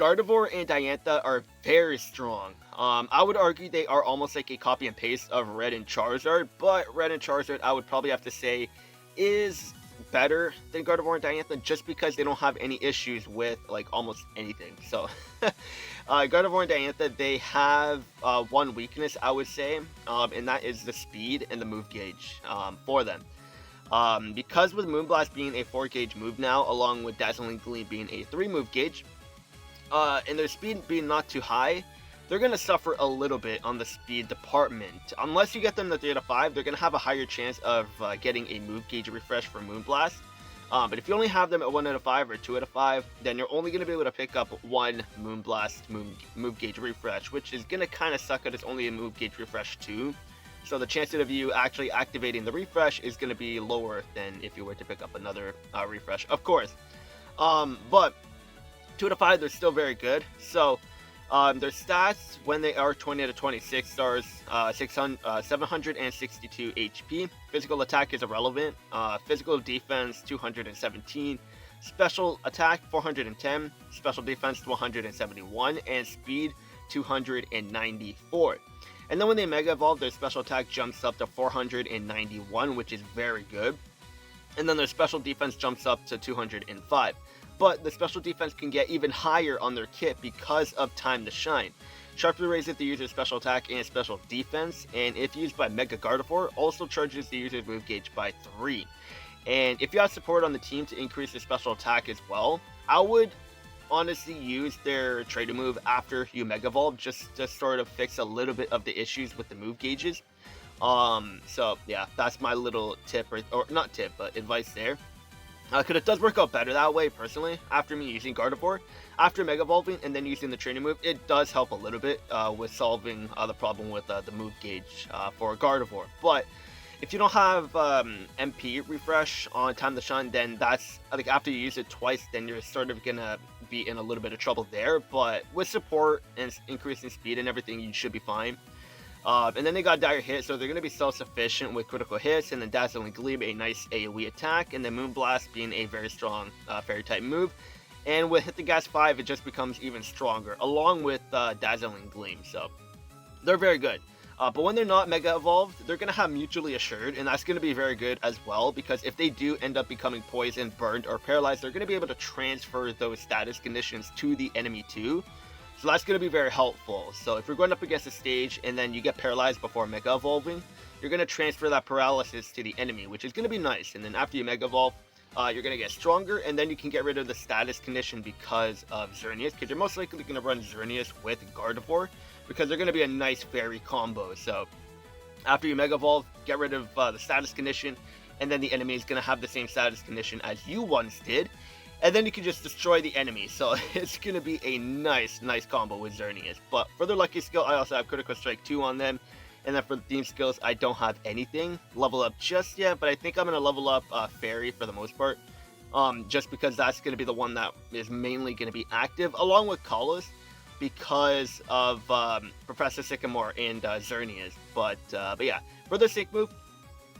Gardevoir and Diantha are very strong. I would argue they are almost like a copy and paste of Red and Charizard, but Red and Charizard I would probably have to say is better than Gardevoir and Diantha just because they don't have any issues with like almost anything. So Gardevoir and Diantha, they have one weakness I would say, and that is the speed and the move gauge for them. Because with Moonblast being a 4 gauge move now, along with Dazzling Gleam being a 3 move gauge, and their speed being not too high, they're going to suffer a little bit on the speed department. Unless you get them to 3 out of 5, they're going to have a higher chance of getting a move gauge refresh for Moonblast. But if you only have them at 1 out of 5 or 2 out of 5, then you're only going to be able to pick up one Moonblast move gauge refresh, which is going to kind of suck that it's only a move gauge refresh 2. So the chances of you actually activating the refresh is going to be lower than if you were to pick up another refresh, of course. But 2 out of 5, they're still very good. So their stats when they are 20 out of 26 stars, 762 HP. Physical attack is irrelevant. Physical defense 217. Special attack 410. Special defense 171. And speed 294. And then when they Mega Evolve, their special attack jumps up to 491, which is very good. And then their special defense jumps up to 205. But the special defense can get even higher on their kit because of Time to Shine. Sharply raises the user's special attack and special defense, and if used by Mega Gardevoir, also charges the user's move gauge by 3. And if you have support on the team to increase the special attack as well, I would honestly use their trader move after you Mega Evolve just to sort of fix a little bit of the issues with the move gauges. So yeah, that's my little tip, or not tip, but advice there. Because it does work out better that way, personally, after me using Gardevoir. After Mega Evolving and then using the training move, it does help a little bit with solving the problem with the move gauge for Gardevoir. But if you don't have MP refresh on Time to Shine, then that's, like, after you use it twice, then you're sort of gonna be in a little bit of trouble there. But with support and increasing speed and everything, you should be fine. And then they got Dire Hit, so they're going to be self-sufficient with critical hits, and then Dazzling Gleam, a nice AoE attack, and then Moonblast being a very strong Fairy-type move. And with Hit the Gas 5, it just becomes even stronger, along with Dazzling Gleam, so they're very good. But when they're not Mega Evolved, they're going to have Mutually Assured, and that's going to be very good as well, because if they do end up becoming poisoned, burned, or paralyzed, they're going to be able to transfer those status conditions to the enemy too. So that's going to be very helpful. So if you're going up against a stage and then you get paralyzed before Mega Evolving, you're going to transfer that paralysis to the enemy, which is going to be nice. And then after you Mega Evolve, you're going to get stronger, and then you can get rid of the status condition because of Xerneas, because you're most likely going to run Xerneas with Gardevoir, because they're going to be a nice fairy combo. So after you Mega Evolve, get rid of the status condition, and then the enemy is going to have the same status condition as you once did. And then you can just destroy the enemy, so it's going to be a nice combo with Xerneas. But for their lucky skill, I also have Critical Strike 2 on them. And then for the theme skills, I don't have anything level up just yet, but I think I'm going to level up Fairy for the most part. Just because that's going to be the one that is mainly going to be active, along with Kalos, because of Professor Sycamore and Xerneas. But yeah, for the Sync move,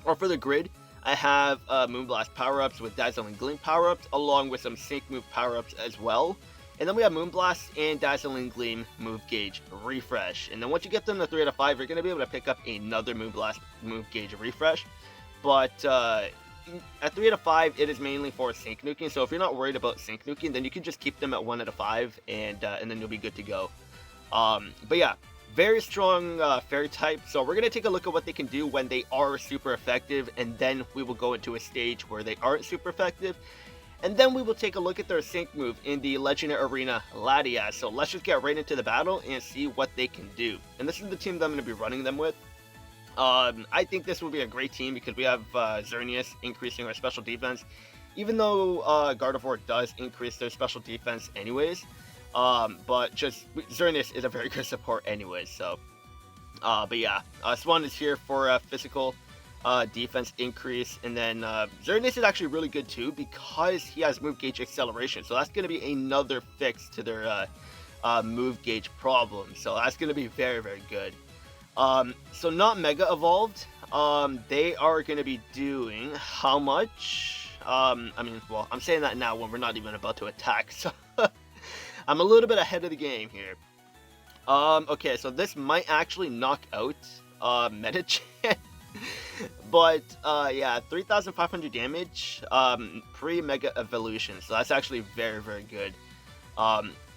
or for the grid, I have Moonblast power-ups with Dazzling Gleam power-ups, along with some Sync move power-ups as well. And then we have Moonblast and Dazzling Gleam move gauge refresh. And then once you get them to 3 out of 5, you're going to be able to pick up another Moonblast move gauge refresh. But at 3 out of 5, it is mainly for Sync nuking. So if you're not worried about Sync nuking, then you can just keep them at 1 out of 5, and then you'll be good to go. But yeah, very strong Fairy type, so we're going to take a look at what they can do when they are super effective, and then we will go into a stage where they aren't super effective, and then we will take a look at their Sync move in the Legendary Arena Latias. So let's just get right into the battle and see what they can do. And this is the team that I'm going to be running them with. I think this will be a great team because we have Xerneas increasing our special defense, even though Gardevoir does increase their special defense anyways. But just Xerneas is a very good support anyways, so but yeah, Swan is here for a physical defense increase, and then Xerneas is actually really good too because he has move gauge acceleration, so that's going to be another fix to their move gauge problem, so that's going to be very good. So not Mega Evolved, they are going to be doing how much? I mean, well, I'm saying that now when we're not even about to attack, so I'm a little bit ahead of the game here. Okay, so this might actually knock out Metachan. But yeah, 3,500 damage pre-Mega Evolution. So that's actually very, very good.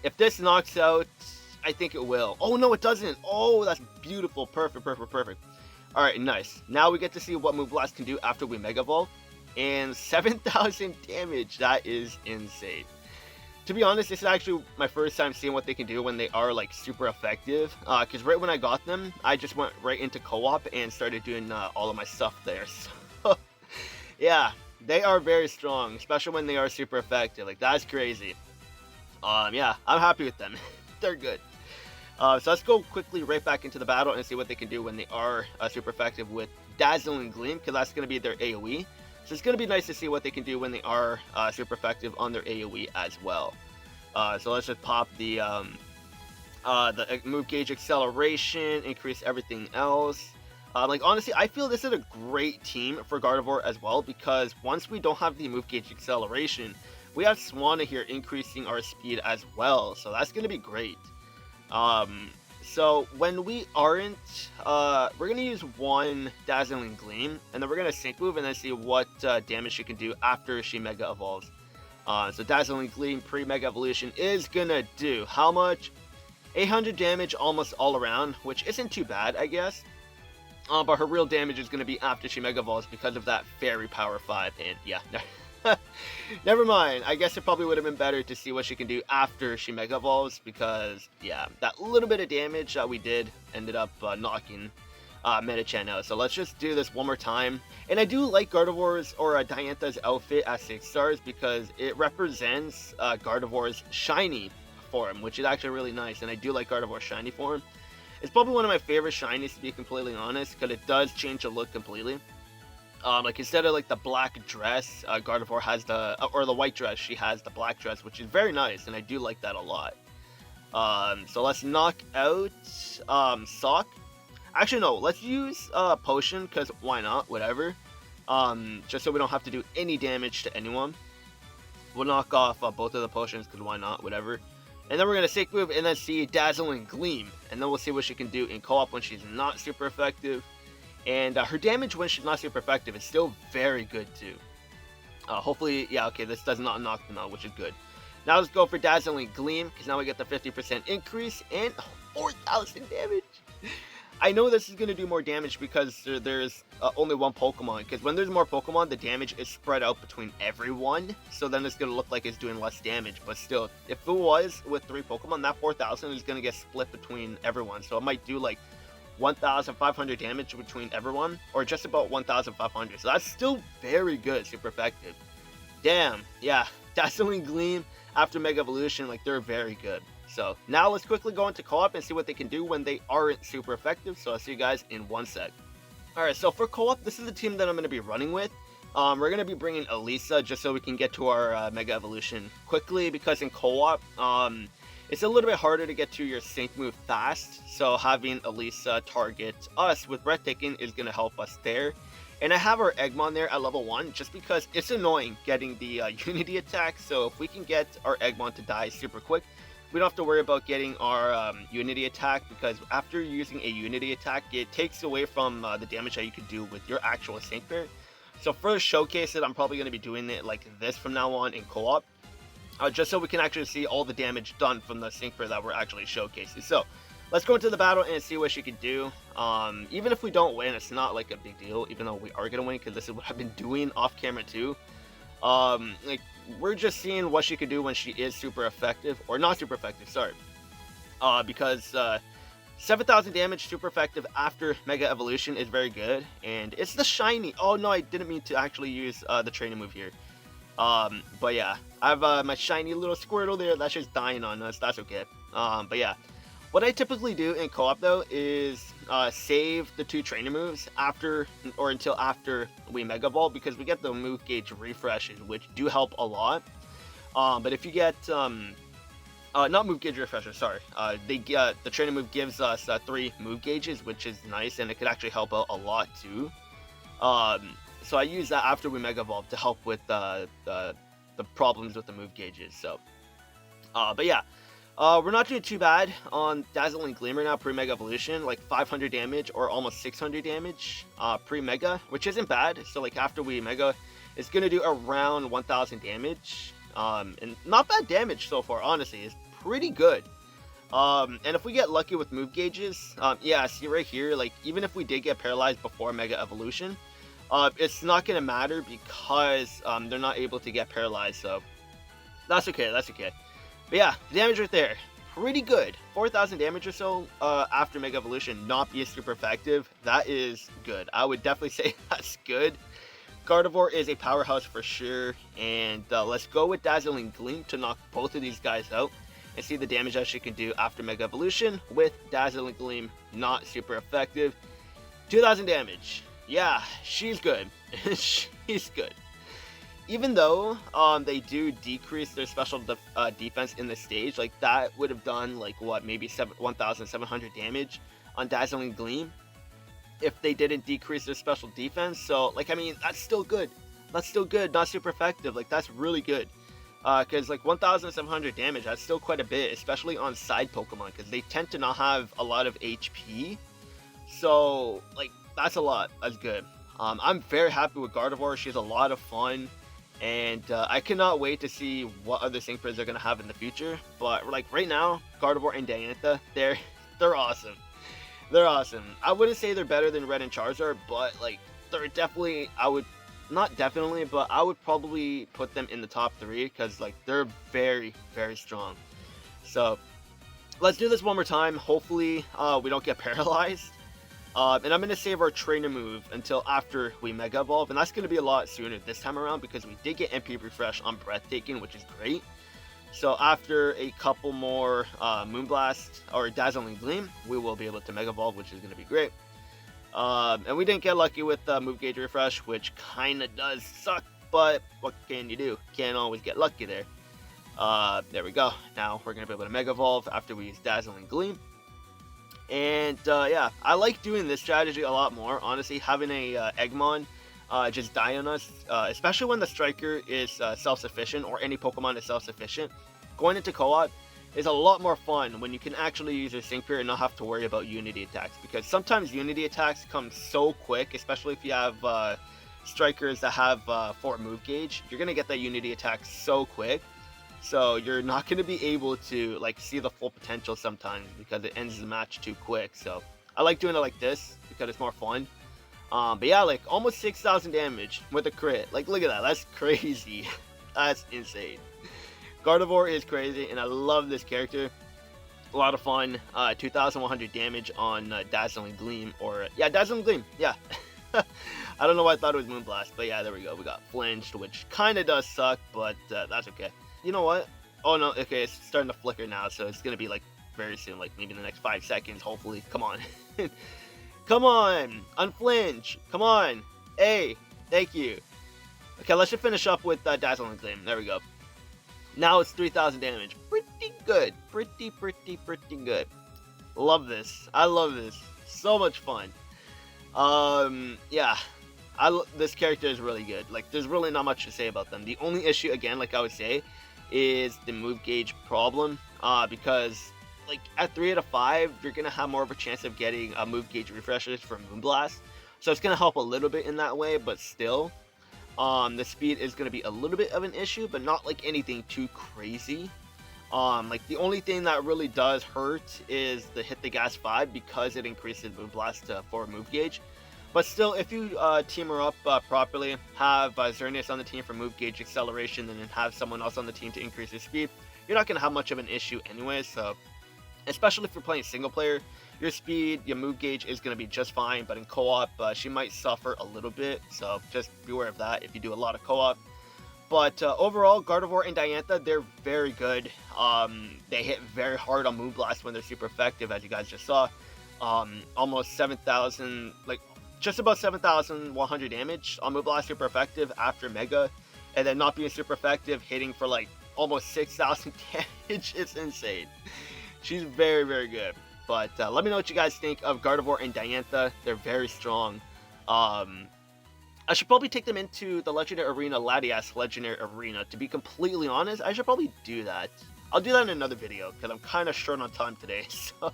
If this knocks out, I think it will. Oh, no, it doesn't. Oh, that's beautiful. Perfect, perfect, perfect. All right, nice. Now we get to see what Move Blast can do after we Mega Evolve. And 7,000 damage. That is insane. To be honest, this is actually my first time seeing what they can do when they are like super effective. Because right when I got them, I just went right into co-op and started doing all of my stuff there. So yeah, they are very strong, especially when they are super effective. Like, that's crazy. Yeah, I'm happy with them. They're good. So let's go quickly right back into the battle and see what they can do when they are super effective with Dazzling Gleam, because that's going to be their AoE. So it's going to be nice to see what they can do when they are super effective on their AoE as well. So let's just pop the move gauge acceleration, increase everything else. Like, honestly, I feel this is a great team for Gardevoir as well, because once we don't have the move gauge acceleration, we have Swanna here increasing our speed as well. So that's going to be great. So when we aren't, we're going to use one Dazzling Gleam, and then we're going to Sync Move and then see what damage she can do after she Mega Evolves. So Dazzling Gleam pre-Mega Evolution is going to do how much? 800 damage almost all around, which isn't too bad, I guess. But her real damage is going to be after she Mega Evolves because of that Fairy Power 5, and yeah. Never mind. I guess it probably would have been better to see what she can do after she Mega Evolves, because, yeah, that little bit of damage that we did ended up knocking Metachan out. So let's just do this one more time. And I do like Gardevoir's or Diantha's outfit at 6 stars because it represents Gardevoir's shiny form, which is actually really nice. And I do like Gardevoir's shiny form. It's probably one of my favorite shinies, to be completely honest, because it does change the look completely. Like, instead of like the black dress, Gardevoir has or the white dress, she has the black dress, which is very nice, and I do like that a lot. So let's knock out Sock. Actually, no, let's use Potion, because why not? Whatever. Just so we don't have to do any damage to anyone. We'll knock off both of the potions, because why not? Whatever. And then we're going to Sync Move and then see Dazzling Gleam. And then we'll see what she can do in co-op when she's not super effective. And her damage when she's not super effective is still very good too. Hopefully, yeah, okay, this does not knock them out, which is good. Now let's go for Dazzling Gleam, because now we get the 50% increase and 4,000 damage. I know this is going to do more damage because there's only one Pokemon, because when there's more Pokemon, the damage is spread out between everyone, so then it's going to look like it's doing less damage, but still, if it was with 3 Pokemon, that 4,000 is going to get split between everyone, so it might do like 1,500 damage between everyone, or just about 1,500. So that's still very good, super effective. Damn, yeah, Dazzling Gleam after Mega Evolution, like, they're very good. So now let's quickly go into co-op and see what they can do when they aren't super effective. So I'll see you guys in one sec. Alright, so for co-op, this is the team that I'm going to be running with. We're going to be bringing Elisa just so we can get to our Mega Evolution quickly, because in co-op, it's a little bit harder to get to your Sync Move fast, so having Elisa target us with Breathtaking is going to help us there. And I have our Eggmon there at level 1, just because it's annoying getting the Unity attack, so if we can get our Eggmon to die super quick, we don't have to worry about getting our Unity attack, because after using a Unity attack, it takes away from the damage that you could do with your actual Sync Pair. So for Showcase it, I'm probably going to be doing it like this from now on in co-op. Just so we can actually see all the damage done from the Sync Pair that we're actually showcasing. So, let's go into the battle and see what she can do. Even if we don't win, it's not like a big deal, even though we are going to win, because this is what I've been doing off camera too. Like, we're just seeing what she can do when she is super effective, or not super effective, sorry. Because 7,000 damage, super effective after Mega Evolution is very good, and it's the shiny. Oh no, I didn't mean to actually use the training move here. But yeah, I have my shiny little Squirtle there that's just dying on us. That's okay. But yeah, what I typically do in co-op though is save the 2 trainer moves after or until after we Mega Evolve, because we get the move gauge refreshes, which do help a lot. But if you get not move gauge refreshes, sorry, the trainer move gives us 3 move gauges, which is nice, and it could actually help out a lot too. So I use that after we Mega Evolve to help with the problems with the move gauges. So, but yeah, We're not doing too bad on Dazzling Gleam right now pre-Mega Evolution, like 500 damage or almost 600 damage pre-Mega, which isn't bad. So like after we Mega, it's going to do around 1000 damage. And not bad damage so far, honestly. It's pretty good. And if we get lucky with move gauges, yeah, see right here, like even if we did get paralyzed before Mega Evolution, it's not going to matter because they're not able to get paralyzed, so that's okay, that's okay. But yeah, the damage right there, pretty good. 4000 damage or so after Mega Evolution, not being super effective. That is good. I would definitely say that's good. Gardevoir is a powerhouse for sure, and let's go with Dazzling Gleam to knock both of these guys out and see the damage that she can do after Mega Evolution with Dazzling Gleam, not super effective. 2000 damage. Yeah, she's good. She's good. Even though they do decrease their special defense in the stage, like that would have done like what, maybe 1700 damage on Dazzling Gleam if they didn't decrease their special defense. So like, I mean, that's still good. That's still good, not super effective. Like that's really good. Because like 1700 damage, that's still quite a bit, especially on side Pokemon, because they tend to not have a lot of HP. So like that's a lot. That's good. I'm very happy with Gardevoir. She's a lot of fun. And I cannot wait to see what other Synchros they're going to have in the future. But like right now, Gardevoir and Diantha, they're awesome. They're awesome. I wouldn't say they're better than Red and Charizard, but like they're definitely, not definitely, but I would probably put them in the top 3 because like they're very, very strong. So let's do this one more time. Hopefully we don't get paralyzed. And I'm going to save our trainer move until after we Mega Evolve, and that's going to be a lot sooner this time around because we did get MP Refresh on Breathtaking, which is great. So after a couple more Moonblast or Dazzling Gleam, we will be able to Mega Evolve, which is going to be great. And we didn't get lucky with Move Gauge Refresh, which kind of does suck, but what can you do? Can't always get lucky there. There we go. Now we're going to be able to Mega Evolve after we use Dazzling Gleam. And yeah, I like doing this strategy a lot more, honestly, having a Eggmon just die on us, especially when the striker is self-sufficient, or any Pokemon is self-sufficient. Going into co-op is a lot more fun when you can actually use your Sync Period and not have to worry about Unity attacks, because sometimes Unity attacks come so quick, especially if you have strikers that have 4 move gauge. You're going to get that Unity attack so quick. So you're not going to be able to like see the full potential sometimes because it ends the match too quick. So I like doing it like this because it's more fun. But yeah, like almost 6,000 damage with a crit. Like look at that. That's crazy. That's insane. Gardevoir is crazy and I love this character. A lot of fun. 2,100 damage on Dazzling Gleam, or yeah, Dazzling Gleam. Yeah. I don't know why I thought it was Moonblast, but yeah, there we go. We got flinched, which kind of does suck, but that's okay. You know what? Oh no, okay, it's starting to flicker now, so it's gonna be like very soon, like maybe in the next 5 seconds, hopefully. Come on. Come on! Unflinch! Come on! Hey! Thank you! Okay, let's just finish up with Dazzling Gleam. There we go. Now it's 3,000 damage. Pretty good. Pretty good. Love this. I love this. So much fun. Yeah. This character is really good. Like, there's really not much to say about them. The only issue, again, like I would say, is the move gauge problem. Because, like, at 3 out of 5, you're going to have more of a chance of getting move gauge refreshes from Moonblast. So it's going to help a little bit in that way, but still, the speed is going to be a little bit of an issue, but not, like, anything too crazy. Like, the only thing that really does hurt is the Hit the Gas 5 because it increases Moonblast to 4 move gauge. But still, if you team her up properly, have Xerneas on the team for move gauge acceleration, and then have someone else on the team to increase your speed, you're not going to have much of an issue anyway. So, especially if you're playing single player, your speed, your move gauge is going to be just fine. But in co-op, she might suffer a little bit. So just beware of that if you do a lot of co-op. But overall, Gardevoir and Diantha, they're very good. They hit very hard on Moonblast when they're super effective, as you guys just saw. Almost 7,000, like just about 7,100 damage on Moonblast, super effective after Mega. And then not being super effective, hitting for like almost 6,000 damage. It's insane. She's very, very good. But let me know what you guys think of Gardevoir and Diantha. They're very strong. I should probably take them into the Legendary Arena, Latias Legendary Arena. To be completely honest, I should probably do that. I'll do that in another video because I'm kind of short on time today. So,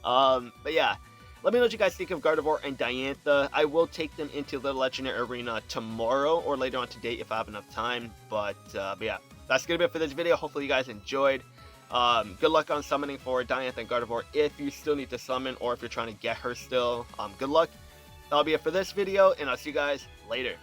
but yeah, let me know what you guys think of Gardevoir and Diantha. I will take them into the Legendary Arena tomorrow or later on today if I have enough time. But yeah, that's gonna be it for this video. Hopefully you guys enjoyed. Good luck on summoning for Diantha and Gardevoir if you still need to summon or if you're trying to get her still. Good luck. That'll be it for this video, and I'll see you guys later.